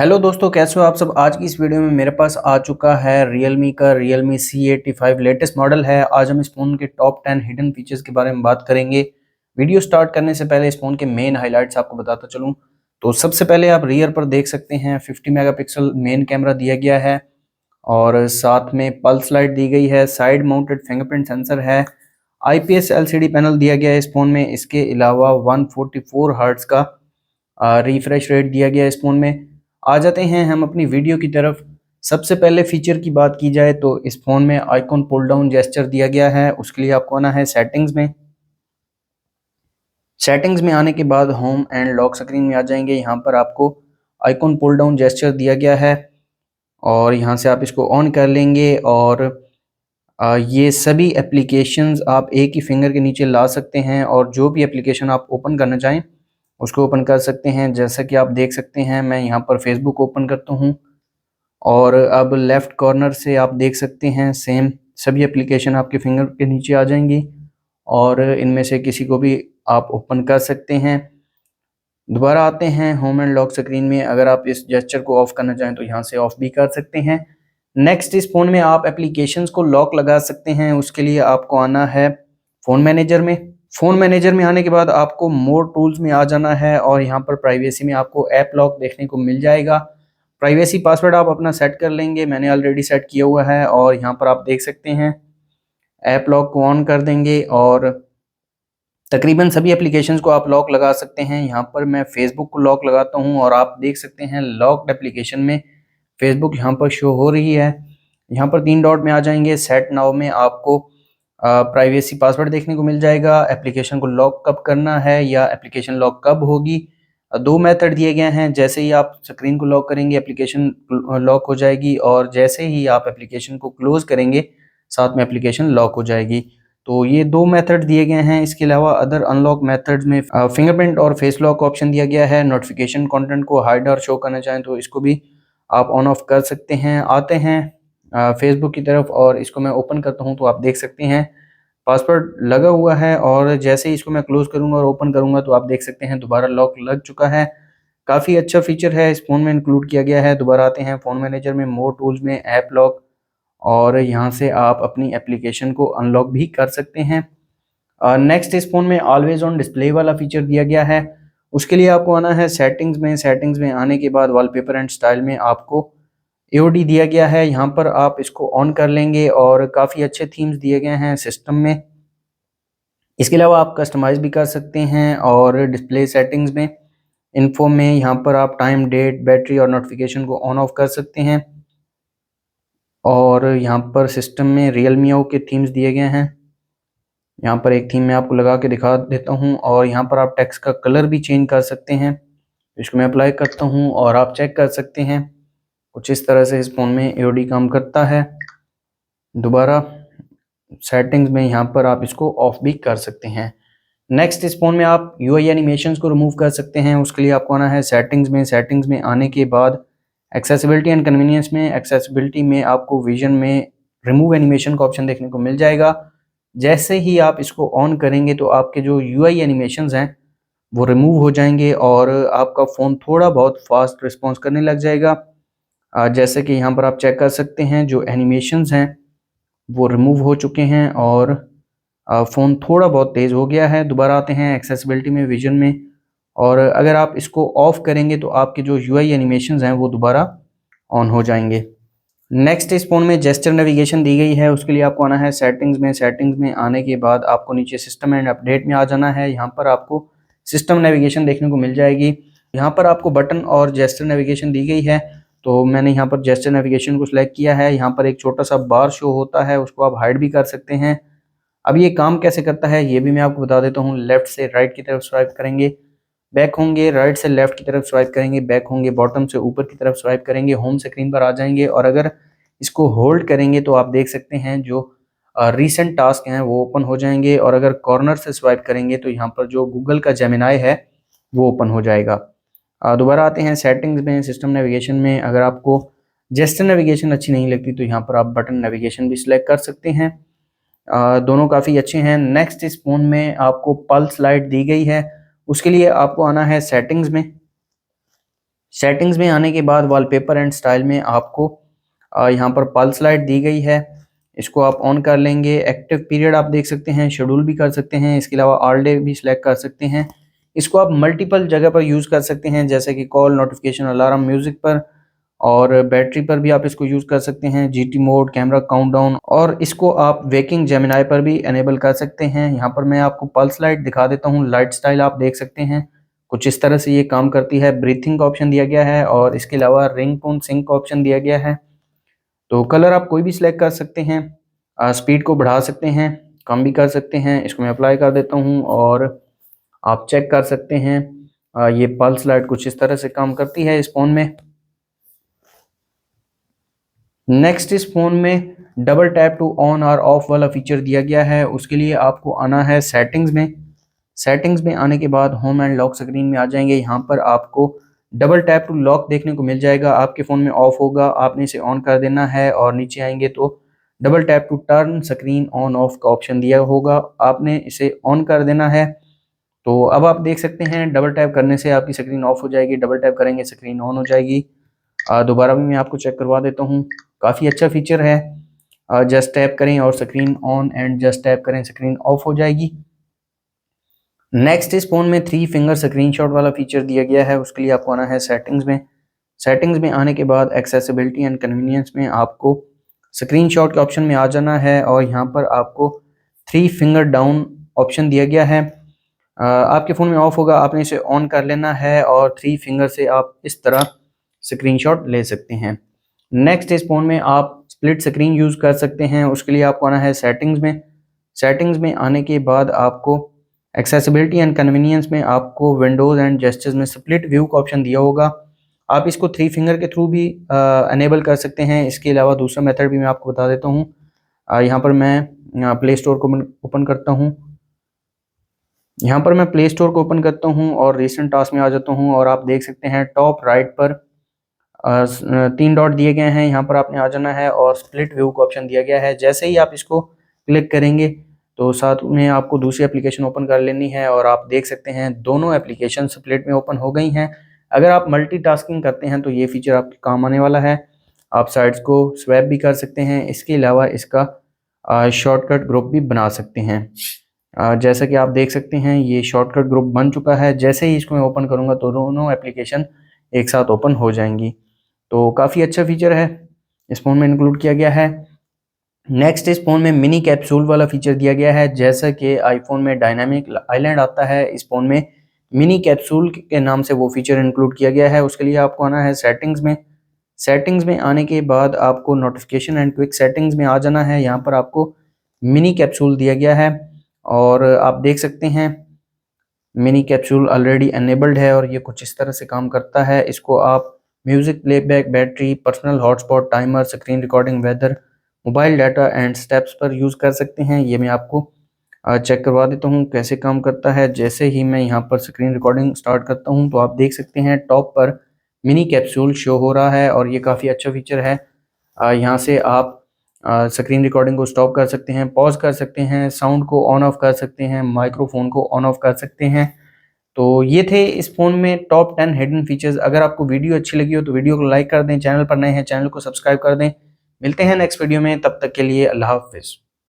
Hello दोस्तों, कैसे हो आप सब। आज की इस वीडियो में मेरे पास आ चुका है Realme का Realme C85 लेटेस्ट मॉडल है। आज हम इस फ़ोन के टॉप 10 हिडन फीचर्स के बारे में बात करेंगे। वीडियो स्टार्ट करने से पहले इस फ़ोन के मेन हाइलाइट्स आपको बताता चलूँ तो सबसे पहले आप रियर पर देख सकते हैं 50 मेगापिक्सल मेन कैमरा दिया गया है और साथ में पल्स लाइट दी गई है। साइड माउंटेड फिंगरप्रिंट सेंसर है। IPS LCD पैनल दिया गया है इस फ़ोन में। इसके अलावा 144 हर्ट्ज का रिफ्रेश रेट दिया गया है इस फ़ोन में। आ जाते हैं हम अपनी वीडियो की तरफ। सबसे पहले फीचर की बात की जाए तो इस फ़ोन में आइकॉन पुल डाउन जेस्चर दिया गया है। उसके लिए आपको आना है सेटिंग्स में। सेटिंग्स में आने के बाद होम एंड लॉक स्क्रीन में आ जाएंगे। यहाँ पर आपको आइकॉन पुल डाउन जेस्चर दिया गया है और यहाँ से आप इसको ऑन कर लेंगे और ये सभी एप्लीकेशंस आप एक ही फिंगर के नीचे ला सकते हैं और जो भी एप्लीकेशन आप ओपन करना चाहें उसको ओपन कर सकते हैं। जैसा कि आप देख सकते हैं मैं यहाँ पर फेसबुक ओपन करता हूँ और अब लेफ़्ट कॉर्नर से आप देख सकते हैं सेम सभी एप्लीकेशन आपके फिंगर के नीचे आ जाएंगी और इनमें से किसी को भी आप ओपन कर सकते हैं। दोबारा आते हैं होम एंड लॉक स्क्रीन में। अगर आप इस जेस्चर को ऑफ करना चाहें तो यहाँ से ऑफ भी कर सकते हैं। नेक्स्ट, इस फ़ोन में आप एप्लीकेशंस को लॉक लगा सकते हैं। उसके लिए आपको आना है फ़ोन मैनेजर में। फ़ोन मैनेजर में आने के बाद आपको मोर टूल्स में आ जाना है और यहाँ पर प्राइवेसी में आपको ऐप लॉक देखने को मिल जाएगा। प्राइवेसी पासवर्ड आप अपना सेट कर लेंगे। मैंने ऑलरेडी सेट किया हुआ है और यहाँ पर आप देख सकते हैं ऐप लॉक को ऑन कर देंगे और तकरीबन सभी एप्लीकेशंस को आप लॉक लगा सकते हैं। यहाँ पर मैं फेसबुक को लॉक लगाता हूँ और आप देख सकते हैं लॉक्ड एप्लीकेशन में फेसबुक यहाँ पर शो हो रही है। यहाँ पर 3 डॉट में आ जाएंगे। सेट नाउ में आपको प्राइवेसी पासवर्ड देखने को मिल जाएगा। एप्लीकेशन को लॉक कब करना है या एप्लीकेशन लॉक कब होगी, 2 मेथड दिए गए हैं। जैसे ही आप स्क्रीन को लॉक करेंगे एप्लीकेशन लॉक हो जाएगी और जैसे ही आप एप्लीकेशन को क्लोज करेंगे साथ में एप्लीकेशन लॉक हो जाएगी। तो ये 2 मेथड दिए गए हैं। इसके अलावा अदर अनलॉक मेथड्स में फिंगरप्रिंट और फेस लॉक ऑप्शन दिया गया है। नोटिफिकेशन कंटेंट को हाइड और शो करना चाहें तो इसको भी आप ऑन ऑफ कर सकते हैं। आते हैं फेसबुक की तरफ और इसको मैं ओपन करता हूं तो आप देख सकते हैं पासवर्ड लगा हुआ है और जैसे ही इसको मैं क्लोज करूंगा और ओपन करूंगा तो आप देख सकते हैं दोबारा लॉक लग चुका है। काफ़ी अच्छा फीचर है, इस फ़ोन में इंक्लूड किया गया है। दोबारा आते हैं फ़ोन मैनेजर में, मोर टूल्स में, ऐप लॉक और यहाँ से आप अपनी एप्लीकेशन को अनलॉक भी कर सकते हैं। नेक्स्ट, इस फ़ोन में ऑलवेज ऑन डिस्प्ले वाला फीचर दिया गया है। उसके लिए आपको आना है सेटिंग्स में। सेटिंग्स में आने के बाद वॉलपेपर एंड स्टाइल में आपको AOD दिया गया है। यहाँ पर आप इसको ऑन कर लेंगे और काफ़ी अच्छे थीम्स दिए गए हैं सिस्टम में। इसके अलावा आप कस्टमाइज भी कर सकते हैं और डिस्प्ले सेटिंग्स में, इन्फो में यहाँ पर आप टाइम, डेट, बैटरी और नोटिफिकेशन को ऑन ऑफ कर सकते हैं। और यहाँ पर सिस्टम में रियलमी के थीम्स दिए गए हैं। यहाँ पर एक थीम मैं आपको लगा के दिखा देता हूँ और यहाँ पर आप टेक्स्ट का कलर भी चेंज कर सकते हैं। इसको मैं अप्लाई करता हूँ और आप चेक कर सकते हैं कुछ इस तरह से इस फ़ोन में AOD काम करता है। दोबारा सेटिंग्स में यहाँ पर आप इसको ऑफ भी कर सकते हैं। नेक्स्ट, इस फ़ोन में आप UI एनिमेशंस को रिमूव कर सकते हैं। उसके लिए आपको आना है सेटिंग्स में। सेटिंग्स में आने के बाद एक्सेसिबिलिटी एंड कन्वीनियंस में, एक्सेसिबिलिटी में आपको विजन में रिमूव एनिमेशन का ऑप्शन देखने को मिल जाएगा। जैसे ही आप इसको ऑन करेंगे तो आपके जो UI एनिमेशंस हैं वो रिमूव हो जाएंगे और आपका फ़ोन थोड़ा बहुत फास्ट रिस्पॉन्स करने लग जाएगा। जैसे कि यहाँ पर आप चेक कर सकते हैं जो एनिमेशंस हैं वो रिमूव हो चुके हैं और फ़ोन थोड़ा बहुत तेज़ हो गया है। दोबारा आते हैं एक्सेसिबिलिटी में, विजन में, और अगर आप इसको ऑफ़ करेंगे तो आपके जो UI एनिमेशंस हैं वो दोबारा ऑन हो जाएंगे। नेक्स्ट, इस फ़ोन में जेस्चर नेविगेशन दी गई है। उसके लिए आपको आना है सेटिंग्स में। सेटिंग्स में आने के बाद आपको नीचे सिस्टम एंड अपडेट में आ जाना है। यहाँ पर आपको सिस्टम नेविगेशन देखने को मिल जाएगी। यहाँ पर आपको बटन और जेस्चर नेविगेशन दी गई है तो मैंने यहाँ पर जेस्चर नेविगेशन को सिलेक्ट किया है। यहाँ पर एक छोटा सा बार शो होता है, उसको आप हाइड भी कर सकते हैं। अब ये काम कैसे करता है ये भी मैं आपको बता देता हूँ। लेफ्ट से राइट की तरफ स्वाइप करेंगे, बैक होंगे, राइट से लेफ्ट की तरफ स्वाइप करेंगे, बैक होंगे, बॉटम से ऊपर की तरफ स्वाइप करेंगे, होम स्क्रीन पर आ जाएंगे। और अगर इसको होल्ड करेंगे तो आप देख सकते हैं जो रीसेंट टास्क हैं वो ओपन हो जाएंगे। और अगर कॉर्नर से स्वाइप करेंगे तो यहाँ पर जो गूगल का जेमिनाई है वो ओपन हो जाएगा। दोबारा आते हैं सेटिंग्स में, सिस्टम नेविगेशन में। अगर आपको जेस्चर नेविगेशन अच्छी नहीं लगती तो यहाँ पर आप बटन नेविगेशन भी सिलेक्ट कर सकते हैं। दोनों काफ़ी अच्छे हैं। नेक्स्ट, इस फ़ोन में आपको पल्स लाइट दी गई है। उसके लिए आपको आना है सेटिंग्स में। सेटिंग्स में आने के बाद वॉलपेपर एंड स्टाइल में आपको यहाँ पर पल्स लाइट दी गई है, इसको आप ऑन कर लेंगे। एक्टिव पीरियड आप देख सकते हैं, शेड्यूल भी कर सकते हैं, इसके अलावा ऑल डे भी सिलेक्ट कर सकते हैं। इसको आप मल्टीपल जगह पर यूज़ कर सकते हैं, जैसे कि कॉल, नोटिफिकेशन, अलार्म, म्यूजिक पर, और बैटरी पर भी आप इसको यूज़ कर सकते हैं, जीटी मोड, कैमरा काउंटडाउन, और इसको आप वेकिंग जेमिनाई पर भी एनेबल कर सकते हैं। यहाँ पर मैं आपको पल्स लाइट दिखा देता हूँ। लाइट स्टाइल आप देख सकते हैं, कुछ इस तरह से ये काम करती है। ब्रीथिंग का ऑप्शन दिया गया है और इसके अलावा रिंगटोन सिंक का ऑप्शन दिया गया है। तो कलर आप कोई भी सिलेक्ट कर सकते हैं, स्पीड को बढ़ा सकते हैं, कम भी कर सकते हैं। इसको मैं अप्लाई कर देता हूँ और आप चेक कर सकते हैं ये पल्स लाइट कुछ इस तरह से काम करती है इस फ़ोन में। नेक्स्ट इस फ़ोन में डबल टैप टू ऑन और ऑफ वाला फीचर दिया गया है। उसके लिए आपको आना है सेटिंग्स में। सेटिंग्स में आने के बाद होम एंड लॉक स्क्रीन में आ जाएंगे। यहाँ पर आपको डबल टैप टू लॉक देखने को मिल जाएगा। आपके फ़ोन में ऑफ होगा, आपने इसे ऑन कर देना है, और नीचे आएंगे तो double tap to turn screen on off का ऑप्शन दिया होगा, आपने इसे ऑन कर देना है। तो अब आप देख सकते हैं डबल टैप करने से आपकी स्क्रीन ऑफ हो जाएगी, डबल टैप करेंगे स्क्रीन ऑन हो जाएगी। दोबारा भी मैं आपको चेक करवा देता हूँ, काफ़ी अच्छा फीचर है। जस्ट टैप करें और screen on, and just tap करें स्क्रीन ऑफ हो जाएगी। नेक्स्ट इस फ़ोन में 3 फिंगर स्क्रीनशॉट वाला फीचर दिया गया है। उसके लिए आपको आना है सेटिंग्स में। सेटिंग्स में आने के बाद एक्सेसिबिलिटी एंड कन्वीनियंस में आपको स्क्रीनशॉट के ऑप्शन में आ जाना है, और यहाँ पर आपको 3 फिंगर डाउन ऑप्शन दिया गया है। आपके फ़ोन में ऑफ होगा, आपने इसे ऑन कर लेना है, और 3 फिंगर से आप इस तरह स्क्रीनशॉट ले सकते हैं। नेक्स्ट इस फ़ोन में आप स्प्लिट स्क्रीन यूज़ कर सकते हैं। उसके लिए आपको आना है सेटिंग्स में। सेटिंग्स में आने के बाद आपको एक्सेसिबिलिटी एंड कन्वीनियंस में आपको विंडोज़ एंड जेस्चर्स में स्प्लिट व्यू का ऑप्शन दिया होगा। आप इसको 3 फिंगर के थ्रू भी एनेबल कर सकते हैं। इसके अलावा दूसरा मेथड भी मैं आपको बता देता हूँ। यहाँ पर मैं प्ले स्टोर को ओपन करता हूँ। यहाँ पर मैं प्ले स्टोर को ओपन करता हूँ और रिसेंट टास्क में आ जाता हूँ, और आप देख सकते हैं टॉप राइट पर 3 डॉट दिए गए हैं। यहाँ पर आपने आ जाना है और स्प्लिट व्यू का ऑप्शन दिया गया है। जैसे ही आप इसको क्लिक करेंगे तो साथ में आपको दूसरी एप्लीकेशन ओपन कर लेनी है, और आप देख सकते हैं दोनों एप्लीकेशन स्प्लिट में ओपन हो गई हैं। अगर आप मल्टीटास्किंग करते हैं तो ये फीचर आपके काम आने वाला है। आप साइट्स को स्वैप भी कर सकते हैं। इसके अलावा इसका शॉर्टकट ग्रुप भी बना सकते हैं। जैसा कि आप देख सकते हैं ये शॉर्टकट ग्रुप बन चुका है। जैसे ही इसको मैं ओपन करूँगा तो दोनों एप्लीकेशन एक साथ ओपन हो जाएंगी। तो काफ़ी अच्छा फीचर है, इस फ़ोन में इंक्लूड किया गया है। नेक्स्ट इस फ़ोन में मिनी कैप्सूल वाला फीचर दिया गया है। जैसा कि आईफोन में डायनामिक आइलैंड आता है, इस फ़ोन में मिनी कैप्सूल के नाम से वो फीचर इंक्लूड किया गया है। उसके लिए आपको आना है सेटिंग्स में। सेटिंग्स में आने के बाद आपको नोटिफिकेशन एंड क्विक सेटिंग्स में आ जाना है। यहाँ पर आपको मिनी कैप्सूल दिया गया है, और आप देख सकते हैं मिनी कैप्सूल ऑलरेडी एनेबल्ड है, और ये कुछ इस तरह से काम करता है। इसको आप music playback, battery, personal hotspot, timer, screen recording, weather, mobile data and steps पर यूज़ कर सकते हैं। ये मैं आपको चेक करवा देता हूँ कैसे काम करता है। जैसे ही मैं यहाँ पर स्क्रीन रिकॉर्डिंग स्टार्ट करता हूँ तो आप देख सकते हैं टॉप पर मिनी कैप्सूल शो हो रहा है, और ये काफ़ी अच्छा फीचर है। यहाँ से आप स्क्रीन रिकॉर्डिंग को स्टॉप कर सकते हैं, पॉज कर सकते हैं, साउंड को ऑन ऑफ कर सकते हैं, माइक्रोफोन को ऑन ऑफ कर सकते हैं। तो ये थे इस फ़ोन में टॉप 10 हिडन फीचर्स। अगर आपको वीडियो अच्छी लगी हो तो वीडियो को लाइक कर दें, चैनल पर नए हैं चैनल को सब्सक्राइब कर दें। मिलते हैं नेक्स्ट वीडियो में, तब तक के लिए अल्लाह हाफ़िज़।